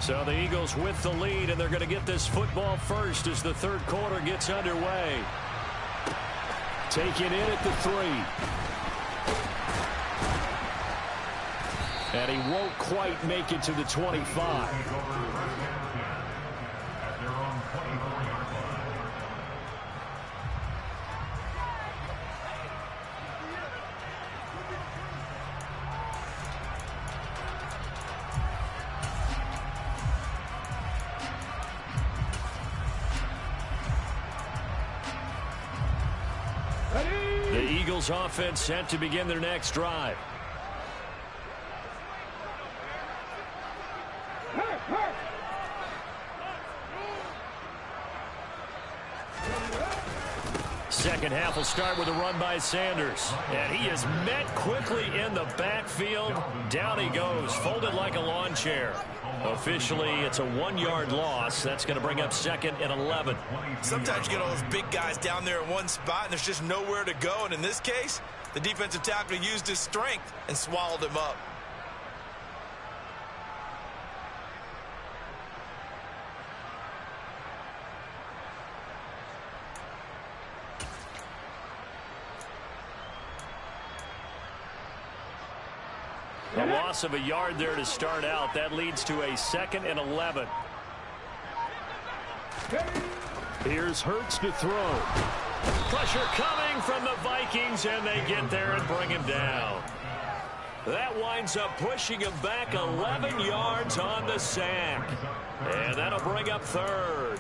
So the Eagles with the lead, and they're going to get this football first as the third quarter gets underway. Taken in at the 3. And he won't quite make it to the 25. The Eagles offense set to begin their next drive. Second half will start with a run by Sanders. And he is met quickly in the backfield. Down he goes, folded like a lawn chair. Officially, it's a 1-yard loss. That's going to bring up 2nd and 11. Sometimes you get all those big guys down there in one spot, and there's just nowhere to go. And in this case, the defensive tackle used his strength and swallowed him up. A loss of a yard there to start out. That leads to a 2nd and 11. Here's Hurts to throw. Pressure coming from the Vikings, and they get there and bring him down. That winds up pushing him back 11 yards on the sack. And that'll bring up 3rd.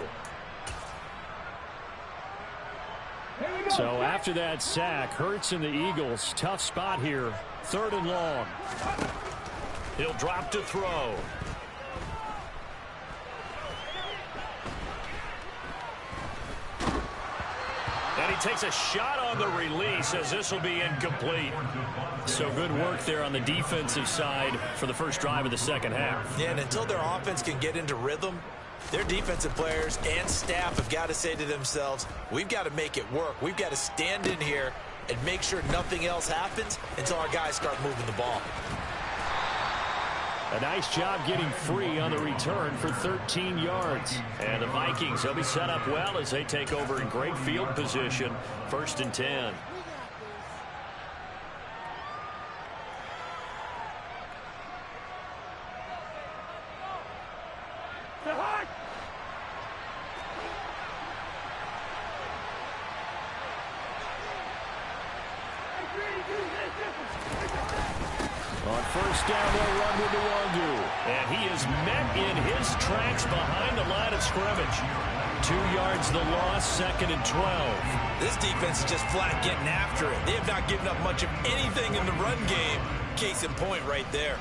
So after that sack, Hurts and the Eagles, tough spot here. 3rd and long. He'll drop to throw. And he takes a shot on the release as this will be incomplete. So good work there on the defensive side for the first drive of the second half. Yeah, and until their offense can get into rhythm, their defensive players and staff have got to say to themselves, we've got to make it work. We've got to stand in here and make sure nothing else happens until our guys start moving the ball. A nice job getting free on the return for 13 yards. And the Vikings, they'll be set up well as they take over in great field position. 1st and 10. On 1st down, they'll run with the Wangu. And he is met in his tracks behind the line of scrimmage. 2 yards the loss, 2nd and 12. This defense is just flat getting after it. They have not given up much of anything in the run game. Case in point right there.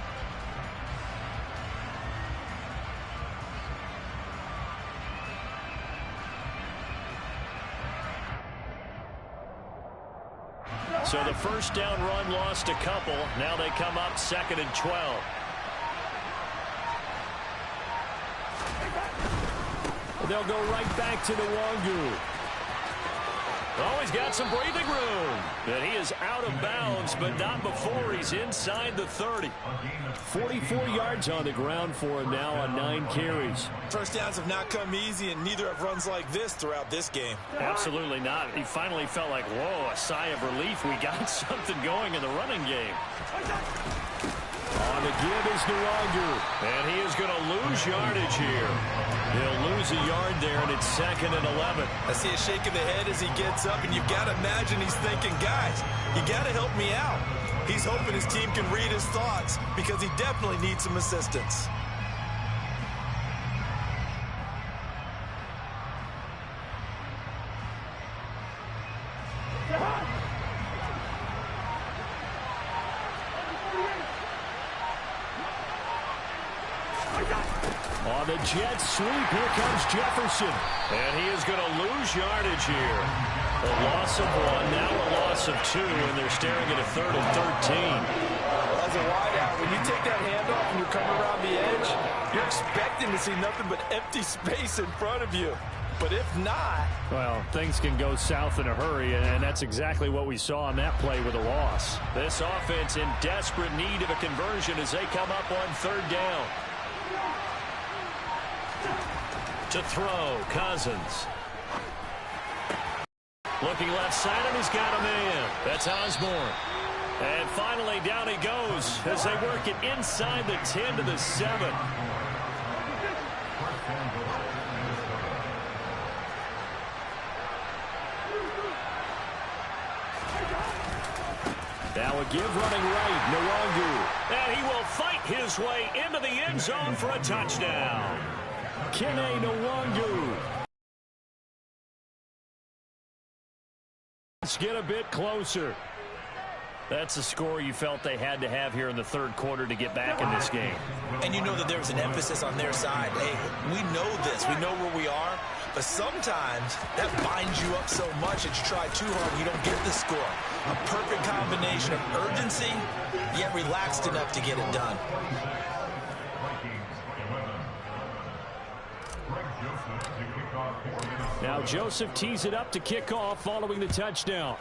So the 1st down run lost a couple. Now they come up 2nd and 12. They'll go right back to the Wangu. Oh, he's got some breathing room. And he is out of bounds, but not before he's inside the 30. 44 yards on the ground for him now on 9 carries. First downs have not come easy, and neither have runs like this throughout this game. Absolutely not. He finally felt like, whoa, a sigh of relief. We got something going in the running game. On the give is Nwangu. And he is going to lose yardage here. He'll lose a yard there, and it's 2nd and 11. I see a shake of the head as he gets up, and you've got to imagine he's thinking, guys, you got to help me out. He's hoping his team can read his thoughts because he definitely needs some assistance. On the jet sweep, here comes Jefferson. And he is going to lose yardage here. A loss of 1, now a loss of 2, and they're staring at a 3rd and 13. As a wideout, when you take that handoff and you come around the edge, you're expecting to see nothing but empty space in front of you. But if not... Well, things can go south in a hurry, and that's exactly what we saw on that play with a loss. This offense in desperate need of a conversion as they come up on 3rd down. To throw, Cousins. Looking left side, and he's got a man. That's Osborne. And finally, down he goes as they work it inside the 10 to the 7. Now a give running right, Nwangu. And he will fight his way into the end zone for a touchdown. Kene Nwangu. Let's get a bit closer. That's the score you felt they had to have here in the third quarter to get back in this game. And you know that there was an emphasis on their side. Hey, we know this. We know where we are. But sometimes that binds you up so much that you try too hard and you don't get the score. A perfect combination of urgency, yet relaxed enough to get it done. Now Joseph tees it up to kick off following the touchdown.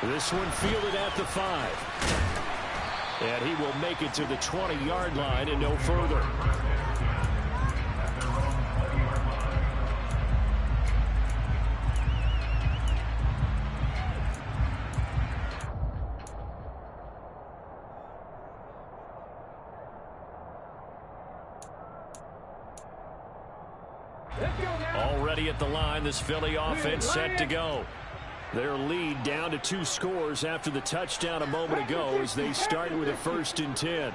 This one fielded at the 5. And he will make it to the 20-yard line and no further. Already at the line, this Philly offense set to go. Their lead down to 2 scores after the touchdown a moment ago as they start with a 1st and 10.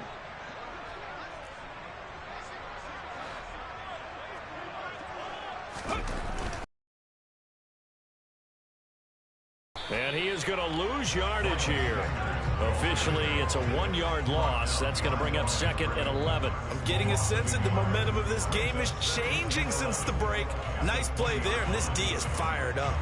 And he is going to lose yardage here. Officially, it's a 1-yard loss. That's going to bring up 2nd and 11. I'm getting a sense that the momentum of this game is changing since the break. Nice play there, and this D is fired up.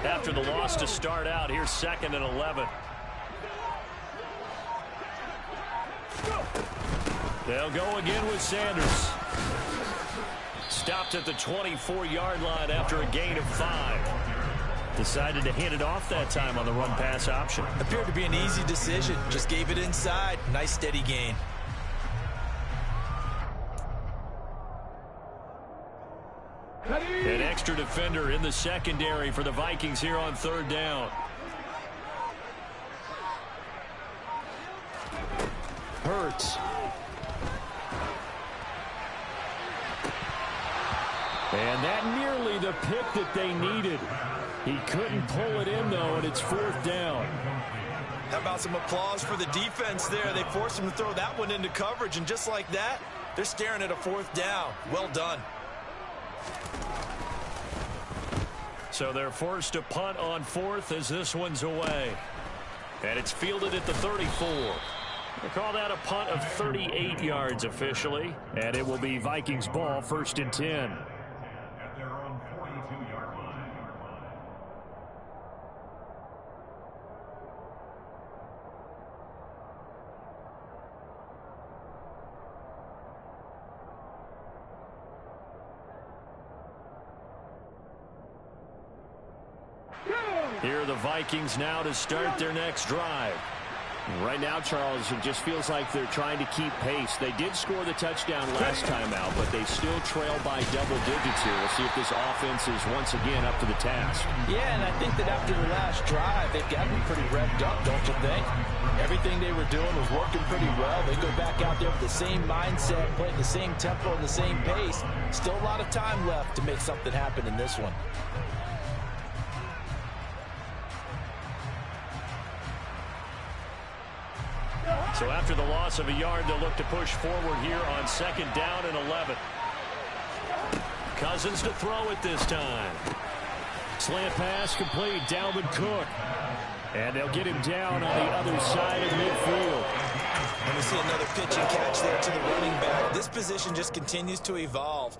After the loss to start out, here's 2nd and 11. They'll go again with Sanders. Stopped at the 24-yard line after a gain of 5. Decided to hand it off that time on the run-pass option. Appeared to be an easy decision. Just gave it inside. Nice steady gain. An extra defender in the secondary for the Vikings here on 3rd down. Hurts. And that nearly the pick that they needed. He couldn't pull it in, though, and it's 4th down. How about some applause for the defense there? They forced him to throw that one into coverage, and just like that, they're staring at a 4th down. Well done. So they're forced to punt on 4th as this one's away. And it's fielded at the 34. They call that a punt of 38 yards officially. And it will be Vikings ball, 1st and 10. Here are the Vikings now to start their next drive. Right now, Charles, it just feels like they're trying to keep pace. They did score the touchdown last time out, but they still trail by double digits here. We'll see if this offense is once again up to the task. Yeah, and I think that after the last drive, they've got to be pretty revved up, don't you think? Everything they were doing was working pretty well. They go back out there with the same mindset, playing the same tempo and the same pace. Still a lot of time left to make something happen in this one. So after the loss of a yard, they'll look to push forward here on 2nd down and 11. Cousins to throw it this time. Slant pass complete. Dalvin Cook. And they'll get him down on the other side of midfield. And we see another pitch and catch there to the running back. This position just continues to evolve.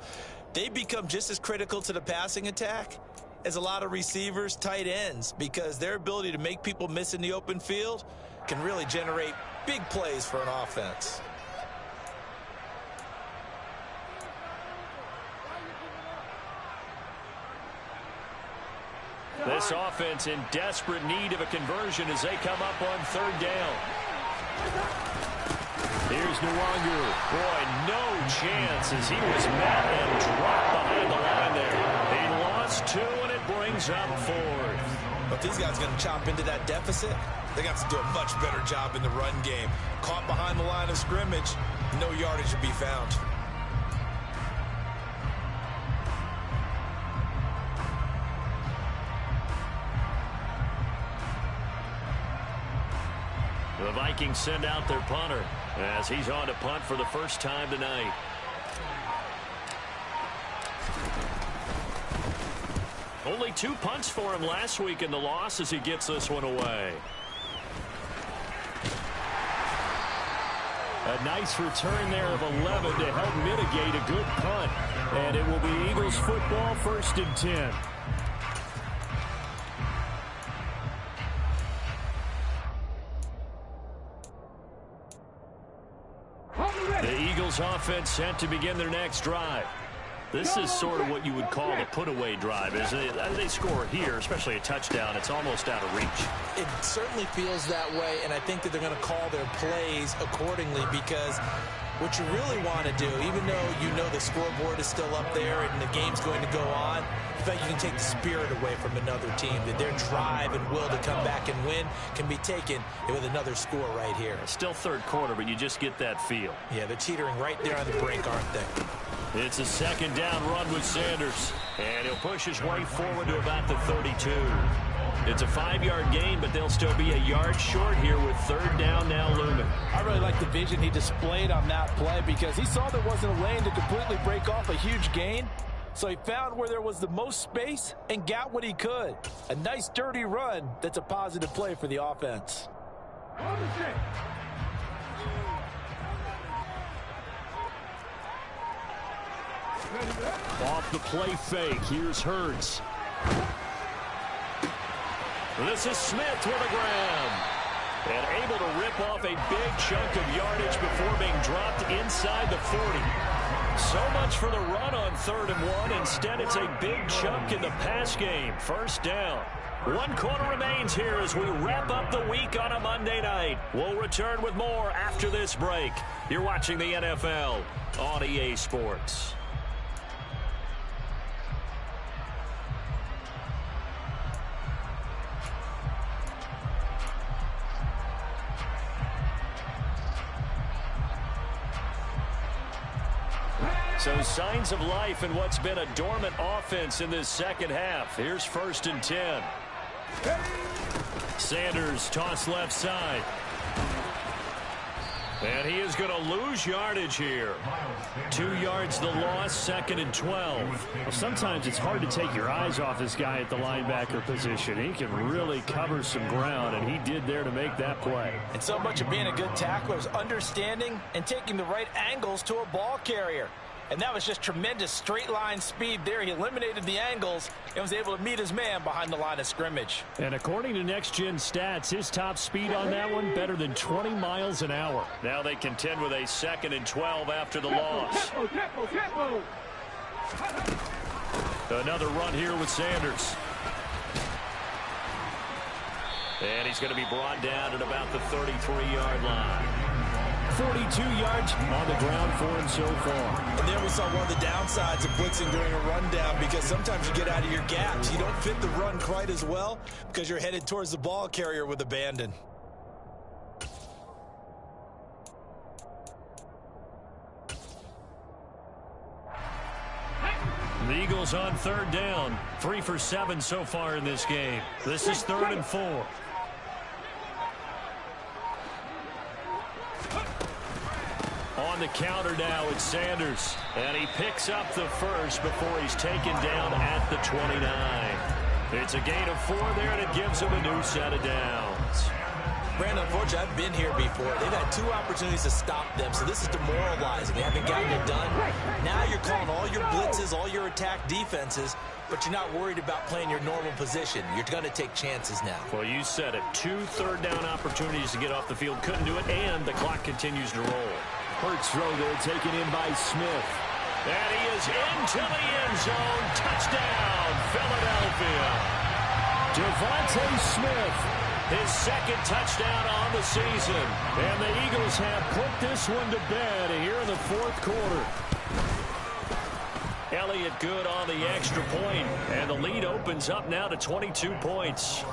They become just as critical to the passing attack as a lot of receivers, tight ends, because their ability to make people miss in the open field can really generate big plays for an offense. This offense in desperate need of a conversion as they come up on third down. Here's Nwangu. Boy, no chance as he was met and dropped behind the line there. He lost 2, and it brings up 4th. But these guys are going to chop into that deficit. They're going to have to do a much better job in the run game. Caught behind the line of scrimmage, no yardage to be found. The Vikings send out their punter as he's on to punt for the first time tonight. Only 2 punts for him last week in the loss as he gets this one away. A nice return there of 11 to help mitigate a good punt. And it will be Eagles football, 1st and 10. The Eagles offense set to begin their next drive. This is sort of what you would call a put-away drive, isn't it? They score here, especially a touchdown. It's almost out of reach. It certainly feels that way, and I think that they're going to call their plays accordingly because what you really want to do, even though you know the scoreboard is still up there and the game's going to go on, I feel like you can take the spirit away from another team, that their drive and will to come back and win can be taken with another score right here. Still third quarter, but you just get that feel. Yeah, they're teetering right there on the brink, aren't they? It's a second down run with Sanders, and he'll push his way forward to about the 32. It's a 5-yard gain, but they'll still be a yard short here with third down now looming. I really like the vision he displayed on that play because he saw there wasn't a lane to completely break off a huge gain. So he found where there was the most space and got what he could. A nice dirty run that's a positive play for the offense. Off the play fake, here's Hurts. This is Smith with a grab. And able to rip off a big chunk of yardage before being dropped inside the 40. So much for the run on 3rd and 1. Instead, it's a big chunk in the pass game. First down. 1 quarter remains here as we wrap up the week on a Monday night. We'll return with more after this break. You're watching the NFL on EA Sports. So signs of life in what's been a dormant offense in this second half. Here's 1st and 10. Sanders toss left side. And he is going to lose yardage here. 2 yards the loss, 2nd and 12. Well, sometimes it's hard to take your eyes off this guy at the linebacker position. He can really cover some ground, and he did there to make that play. And so much of being a good tackler is understanding and taking the right angles to a ball carrier. And that was just tremendous straight line speed there. He eliminated the angles and was able to meet his man behind the line of scrimmage. And according to Next Gen Stats, his top speed on that one better than 20 miles an hour. Now they contend with a 2nd and 12 after the loss. Another run here with Sanders. And he's going to be brought down at about the 33-yard line. 42 yards on the ground for him so far. And there we saw one of the downsides of blitzing during a rundown because sometimes you get out of your gaps. You don't fit the run quite as well because you're headed towards the ball carrier with abandon. The Eagles on 3rd down. 3 for 7 so far in this game. This is 3rd and 4. On the counter now, it's Sanders. And he picks up the first before he's taken down at the 29. It's a gain of 4 there, and it gives him a new set of downs. Brandon, unfortunately, I've been here before. They've had 2 opportunities to stop them, so this is demoralizing. They haven't gotten it done. Now you're calling all your blitzes, all your attack defenses, but you're not worried about playing your normal position. You're going to take chances now. Well, you said it. 2 third-down opportunities to get off the field. Couldn't do it, and the clock continues to roll. Hurts throw there, taken in by Smith. And he is into the end zone. Touchdown, Philadelphia. Devontae Smith. His second touchdown on the season. And the Eagles have put this one to bed here in the fourth quarter. Elliott good on the extra point, and the lead opens up now to 22 points.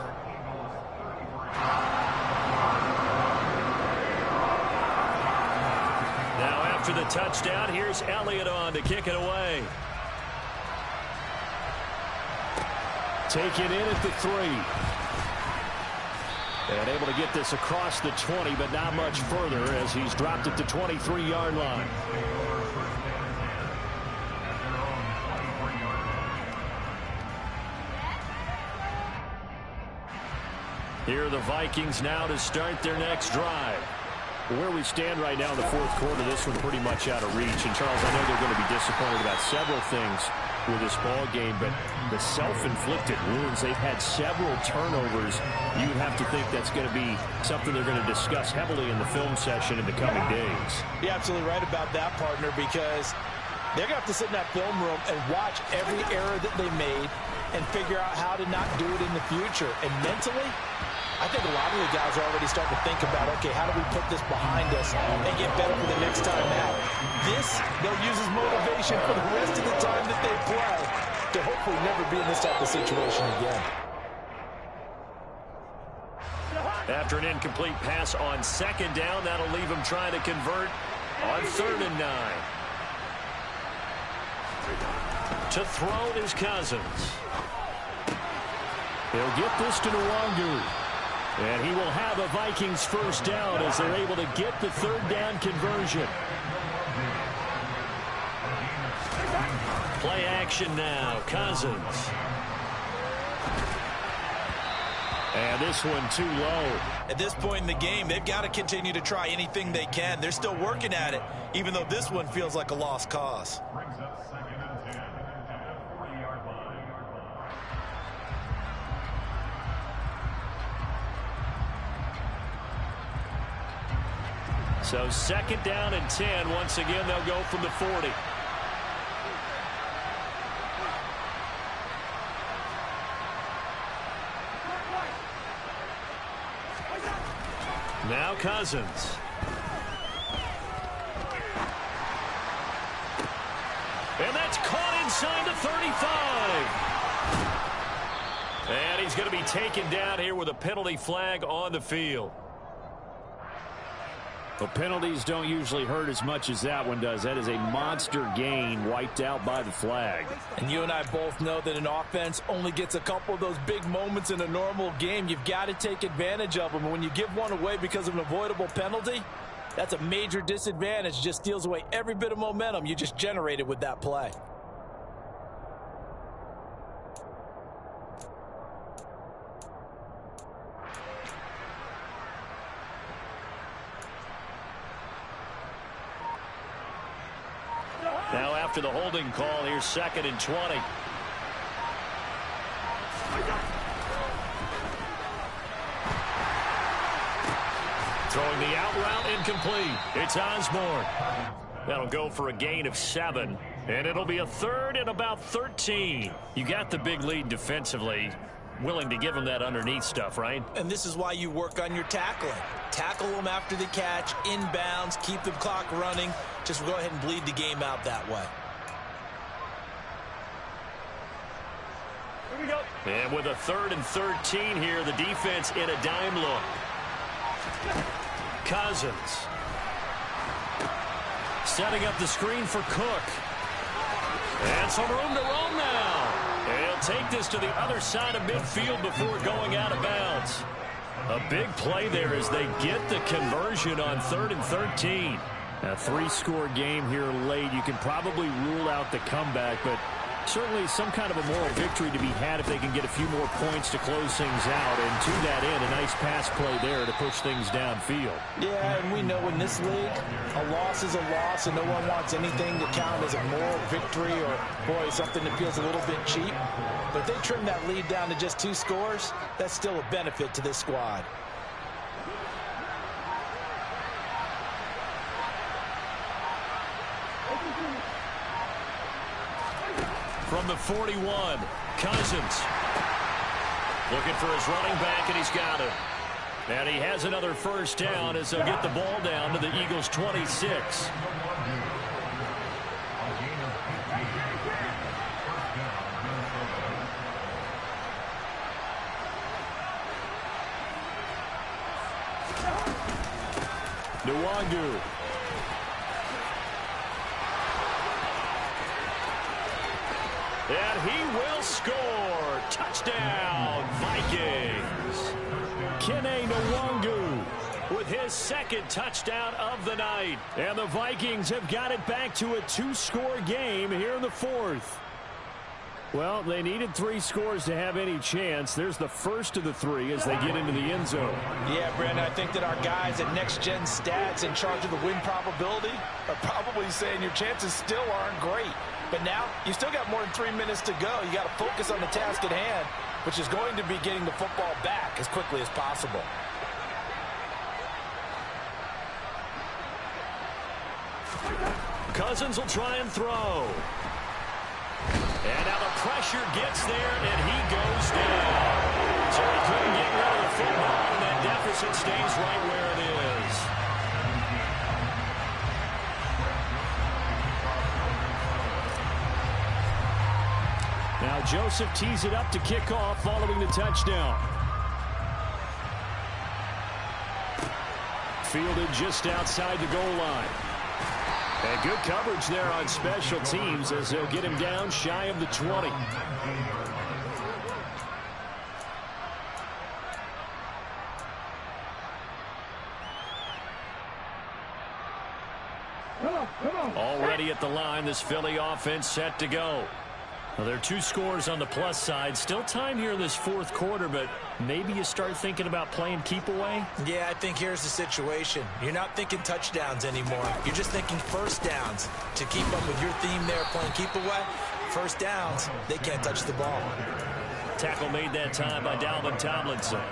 Now after the touchdown, here's Elliott on to kick it away. Taken in at the 3. And able to get this across the 20, but not much further as he's dropped at the 23-yard line. Here are the Vikings now to start their next drive. Where we stand right now in the fourth quarter, this one pretty much out of reach. And, Charles, I know they're going to be disappointed about several things with this ball game, but the self-inflicted wounds, they've had several turnovers. You would have to think that's going to be something they're going to discuss heavily in the film session in the coming days. You're absolutely right about that, partner, because they're going to have to sit in that film room and watch every error that they made and figure out how to not do it in the future. And mentally, I think a lot of the guys are already starting to think about, okay, how do we put this behind us and get better for the next time out? This, they'll use as motivation for the rest of the time that they play to hopefully never be in this type of situation again. After an incomplete pass on second down, that'll leave him trying to convert on 3rd and 9. To throw is Cousins. He'll get this to Nwangu. And he will have a Vikings first down as they're able to get the 3rd down conversion. Play action now. Cousins. And this one too low. At this point in the game, they've got to continue to try anything they can. They're still working at it, even though this one feels like a lost cause. So 2nd down and 10. Once again, they'll go from the 40. Now Cousins. And that's caught inside the 35. And he's going to be taken down here with a penalty flag on the field. The penalties don't usually hurt as much as that one does. That is a monster gain wiped out by the flag. And you and I both know that an offense only gets a couple of those big moments in a normal game. You've got to take advantage of them. And when you give one away because of an avoidable penalty, that's a major disadvantage. Just steals away every bit of momentum you just generated with that play. Now after the holding call, here's 2nd and 20. Throwing the out route incomplete. It's Osborne. That'll go for a gain of 7. And it'll be a 3rd and about 13. You got the big lead defensively. Willing to give them that underneath stuff, right? And this is why you work on your tackling. Tackle them after the catch, inbounds, keep the clock running. Just go ahead and bleed the game out that way. Here we go. And with a 3rd and 13 here, the defense in a dime look. Cousins. Setting up the screen for Cook. And some room to roam now. And he'll take this to the other side of midfield before going out of bounds. A big play there as they get the conversion on 3rd and 13. A 3-score game here late. You can probably rule out the comeback, but Certainly some kind of a moral victory to be had if they can get a few more points to close things out. And to that end, a nice pass play there to push things downfield. Yeah, and we know in this league, a loss is a loss, and no one wants anything to count as a moral victory or, boy, something that feels a little bit cheap. But if they trim that lead down to just 2 scores, that's still a benefit to this squad. From the 41, Cousins. Looking for his running back, and he's got it. And he has another first down as they'll get the ball down to the Eagles' 26. Nwangu. And he will score. Touchdown, Vikings. Kene Nwangu with his second touchdown of the night. And the Vikings have got it back to a 2-score game here in the 4th. Well, they needed 3 scores to have any chance. There's the first of the 3 as they get into the end zone. Yeah, Brandon, I think that our guys at Next Gen Stats in charge of the win probability are probably saying your chances still aren't great. But now, you still got more than 3 minutes to go. You got to focus on the task at hand, which is going to be getting the football back as quickly as possible. Cousins will try and throw. And now the pressure gets there, and he goes down. So he couldn't get rid of the football, and that deficit stays right where it is. Now Joseph tees it up to kick off following the touchdown. Fielded just outside the goal line. And good coverage there on special teams as they'll get him down shy of the 20. Already at the line, this Philly offense set to go. Well, there are 2 scores on the plus side. Still time here in this 4th quarter, but maybe you start thinking about playing keep away? Yeah, I think here's the situation. You're not thinking touchdowns anymore. You're just thinking first downs. To keep up with your theme there, playing keep away, first downs, they can't touch the ball. Tackle made that time by Dalvin Tomlinson.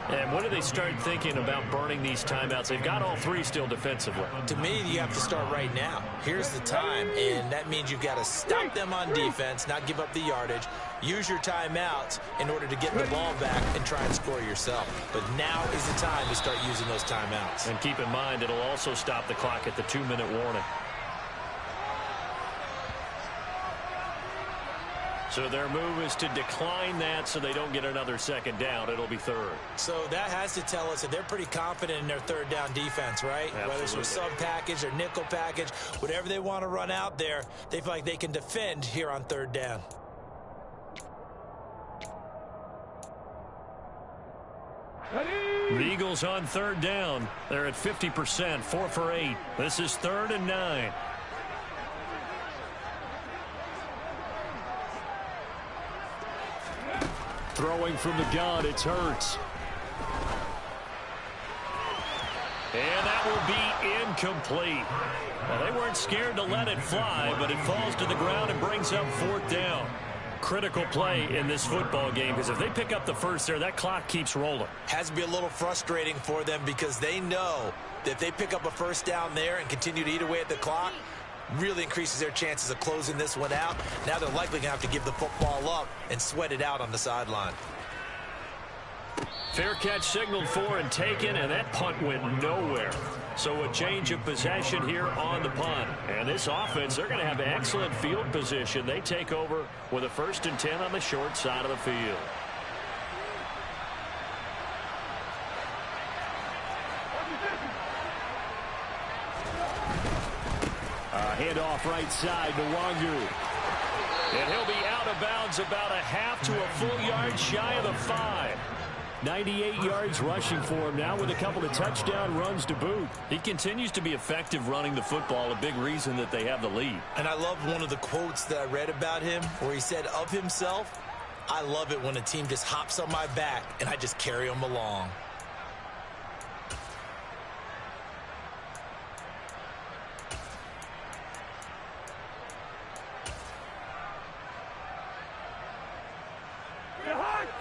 And when do they start thinking about burning these timeouts? They've got all 3 still defensively. To me, you have to start right now. Here's the time, and that means you've got to stop them on defense, not give up the yardage. Use your timeouts in order to get the ball back and try and score yourself. But now is the time to start using those timeouts. And keep in mind, it'll also stop the clock at the 2-minute warning. So their move is to decline that so they don't get another second down. It'll be 3rd. So that has to tell us that they're pretty confident in their 3rd down defense, right? Absolutely. Whether it's with sub package or nickel package, whatever they want to run out there, they feel like they can defend here on 3rd down. The Eagles on 3rd down. They're at 50%, 4 for 8. This is 3rd and 9. Throwing from the gun, it's Hurts. And that will be incomplete. Well, they weren't scared to let it fly, but it falls to the ground and brings up 4th down. Critical play in this football game, because if they pick up the first there, that clock keeps rolling. Has to be a little frustrating for them because they know that if they pick up a first down there and continue to eat away at the clock, really increases their chances of closing this one out. Now they're likely going to have to give the football up and sweat it out on the sideline. Fair catch signaled for and taken, and that punt went nowhere. So a change of possession here on the punt. And this offense, they're going to have excellent field position. They take over with a 1st and 10 on the short side of the field. Handoff right side to Nwangu. And he'll be out of bounds about a half to a full yard shy of the 5. 98 yards rushing for him now with a couple of touchdown runs to boot. He continues to be effective running the football, a big reason that they have the lead. And I love one of the quotes that I read about him where he said of himself, "I love it when a team just hops on my back and I just carry them along."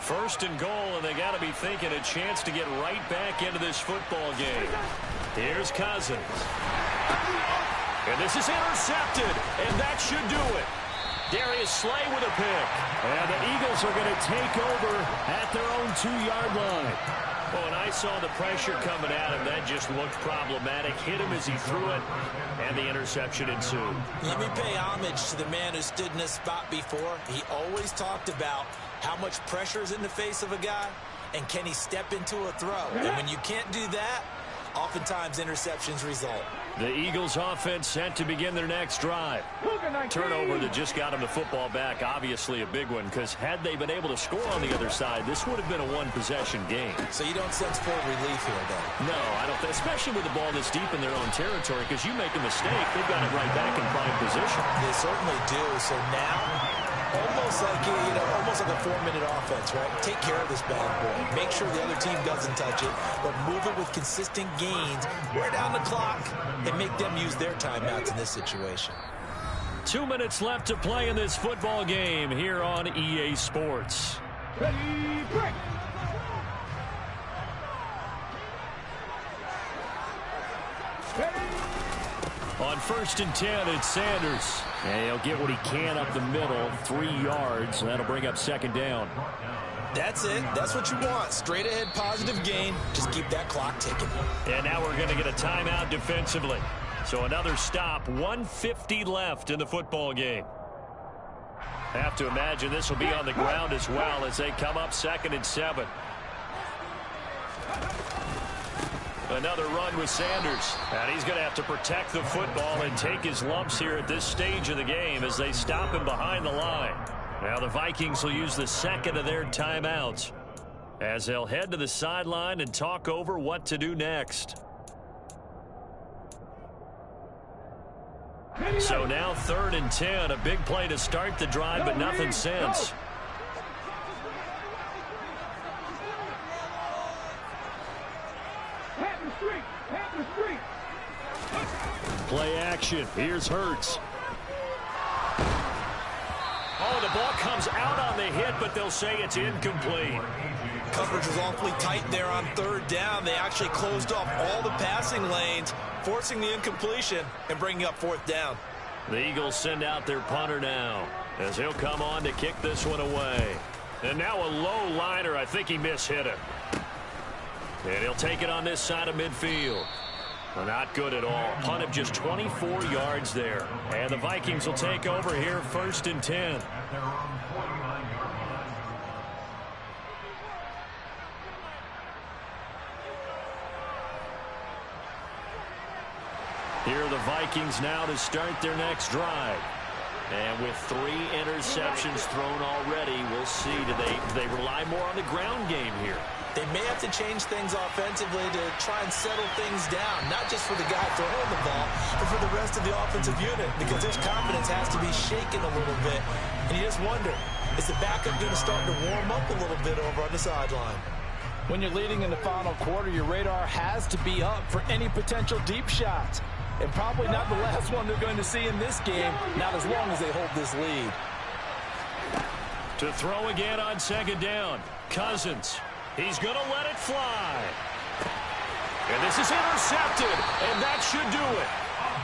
First and goal, and they got to be thinking a chance to get right back into this football game. Here's Cousins. And this is intercepted, and that should do it. Darius Slay with a pick. And the Eagles are going to take over at their own 2-yard line. Oh, and I saw the pressure coming at him. That just looked problematic. Hit him as he threw it, and the interception ensued. Let me pay homage to the man who stood in this spot before. He always talked about how much pressure is in the face of a guy, and can he step into a throw? And when you can't do that, oftentimes interceptions result. The Eagles offense set to begin their next drive. Turnover that just got them the football back, obviously a big one, because had they been able to score on the other side, this would have been a one-possession game. So you don't sense full relief here, though? No, I don't, especially with the ball this deep in their own territory, because you make a mistake, they've got it right back in prime position. They certainly do. So now, almost like almost like a 4-minute offense, right? Take care of this bad boy. Make sure the other team doesn't touch it, but move it with consistent gains. Wear down the clock and make them use their timeouts in this situation. 2 minutes left to play in this football game here on EA Sports. Ready, break. On 1st and 10, it's Sanders. And he'll get what he can up the middle, 3 yards, and that'll bring up 2nd down. That's it. That's what you want. Straight ahead positive gain. Just keep that clock ticking. And now we're going to get a timeout defensively. So another stop, 1:50 left in the football game. Have to imagine this will be on the ground as well as they come up 2nd and 7. Another run with Sanders. And he's going to have to protect the football and take his lumps here at this stage of the game as they stop him behind the line. Now the Vikings will use the 2nd of their timeouts as they'll head to the sideline and talk over what to do next. So now 3rd and 10, a big play to start the drive, but nothing since. Play action. Here's Hurts. Oh, the ball comes out on the hit, but they'll say it's incomplete. Coverage was awfully tight there on 3rd down. They actually closed off all the passing lanes, forcing the incompletion and bringing up 4th down. The Eagles send out their punter now as he'll come on to kick this one away. And now a low liner. I think he mishit it. And he'll take it on this side of midfield. Well, not good at all. Punt of just 24 yards there. And the Vikings will take over here 1st and 10. Here are the Vikings now to start their next drive. And with 3 interceptions thrown already, we'll see. Do they rely more on the ground game here? They may have to change things offensively to try and settle things down, not just for the guy throwing the ball, but for the rest of the offensive unit, because his confidence has to be shaken a little bit. And you just wonder, is the backup going to start to warm up a little bit over on the sideline? When you're leading in the final quarter, your radar has to be up for any potential deep shots. And probably not the last one they're going to see in this game, not as long as they hold this lead. To throw again on 2nd down, Cousins. He's going to let it fly. And this is intercepted, and that should do it.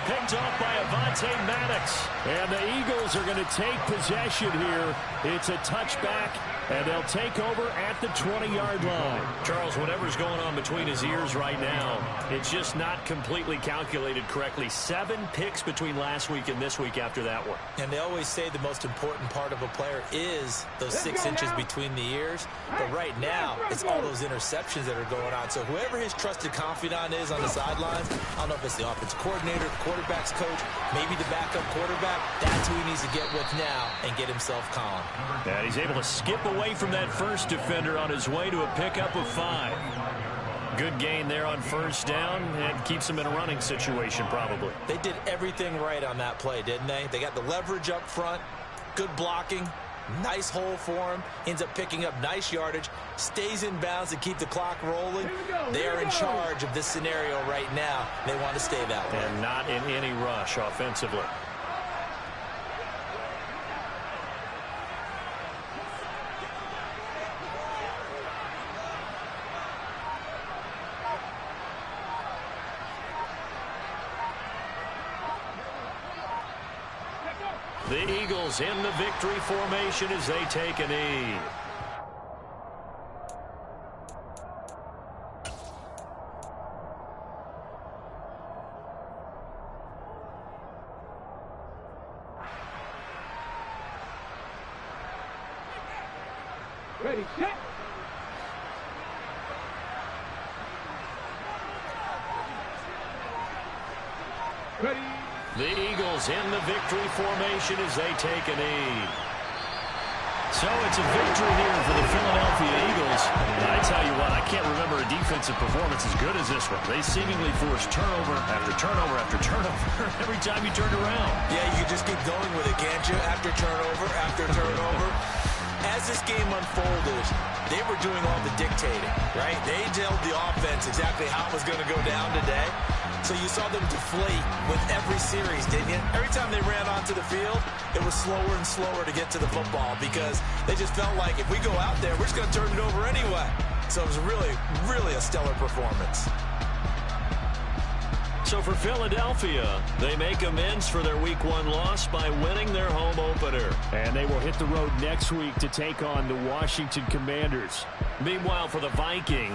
Picked off by Avonte Maddox. And the Eagles are going to take possession here. It's a touchback, and they'll take over at the 20-yard line. Charles, whatever's going on between his ears right now, it's just not completely calculated correctly. 7 picks between last week and this week after that one. And they always say the most important part of a player is those 6 inches between the ears. But right now, it's all those interceptions that are going on. So whoever his trusted confidant is on the sidelines, I don't know if it's the offensive coordinator, quarterback's coach, maybe the backup quarterback, that's who he needs to get with now and get himself calm. And he's able to skip away from that first defender on his way to a pickup of 5. Good gain there on first down and keeps him in a running situation probably. They did everything right on that play, didn't they? They got the leverage up front, good blocking, nice hole for him, ends up picking up nice yardage, stays in bounds to keep the clock rolling. They are in charge of this scenario right now. They want to stay that way. And not in any rush offensively. The Eagles in the victory formation as they take a knee. Ready, set. Ready. The Eagles in the victory formation as they take a knee. So it's a victory here for the Philadelphia Eagles. I tell you what, I can't remember a defensive performance as good as this one. They seemingly forced turnover after turnover after turnover every time you turned around. Yeah, you can just keep going with it, can't you? After turnover. As this game unfolded, they were doing all the dictating, right? They told the offense exactly how it was going to go down today. So you saw them deflate with every series, didn't you? Every time they ran onto the field, it was slower and slower to get to the football because they just felt like if we go out there, we're just going to turn it over anyway. So it was really, really a stellar performance. So for Philadelphia, they make amends for their Week 1 loss by winning their home opener. And they will hit the road next week to take on the Washington Commanders. Meanwhile, for the Vikings,